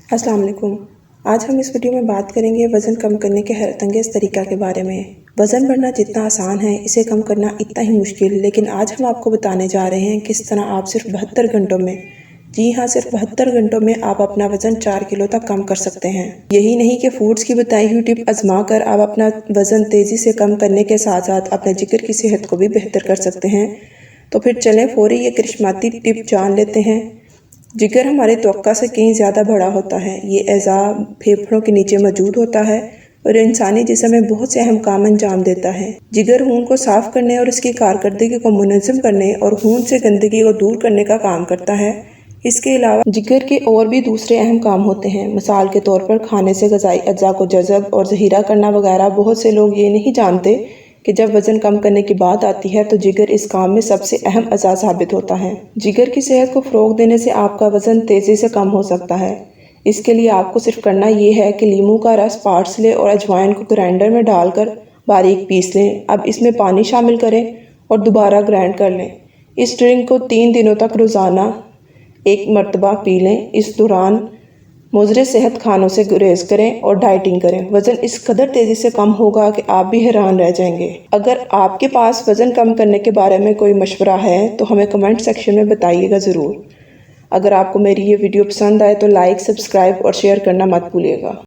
अस्सलाम वालेकुम। आज हम इस वीडियो में बात करेंगे वज़न कम करने के हैरत अंगेज़ तरीक़ा के बारे में। वज़न बढ़ना जितना आसान है इसे कम करना इतना ही मुश्किल, लेकिन आज हम आपको बताने जा रहे हैं किस तरह आप सिर्फ 72 घंटों में, जी हाँ, सिर्फ 72 घंटों में आप अपना वज़न 4 किलो तक कम कर सकते हैं। यही नहीं कि फूड्स की बताई हुई टिप आजमा कर आप अपना वज़न तेज़ी से कम करने के साथ साथ अपने जिगर की सेहत को भी बेहतर कर सकते हैं। तो फिर चलें फौरी ये करिश्माती टिप जान लेते हैं। जिगर हमारे त्वचा से कहीं ज़्यादा बड़ा होता है। ये अज़ा फेफड़ों के नीचे मौजूद होता है और इंसानी जिस्म में बहुत से अहम काम अंजाम देता है। जिगर खून को साफ करने और इसकी कारकर्दगी को मुनज़्ज़म करने और खून से गंदगी को दूर करने का काम करता है। इसके अलावा जिगर के और भी दूसरे अहम काम होते हैं, मिसाल के तौर पर खाने से ग़िज़ाई अज्जा को जज़ब और ज़हीरा करना वगैरह। बहुत से लोग ये नहीं जानते कि जब वज़न कम करने की बात आती है तो जिगर इस काम में सबसे अहम अज़ा साबित होता है। जिगर की सेहत को फ़रोग़ देने से आपका वज़न तेज़ी से कम हो सकता है। इसके लिए आपको सिर्फ करना ये है कि लीमू का रस, पार्सले और अजवाइन को ग्राइंडर में डालकर बारीक पीस लें। अब इसमें पानी शामिल करें और दोबारा ग्राइंड कर लें। इस ड्रिंक को 3 दिनों तक रोज़ाना 1 मरतबा पी लें। इस दौरान मुज़र सेहत खानों से गुरेज करें और डाइटिंग करें। वज़न इस कदर तेज़ी से कम होगा कि आप भी हैरान रह जाएंगे। अगर आपके पास वज़न कम करने के बारे में कोई मशवरा है तो हमें कमेंट सेक्शन में बताइएगा ज़रूर। अगर आपको मेरी ये वीडियो पसंद आए तो लाइक, सब्सक्राइब और शेयर करना मत भूलिएगा।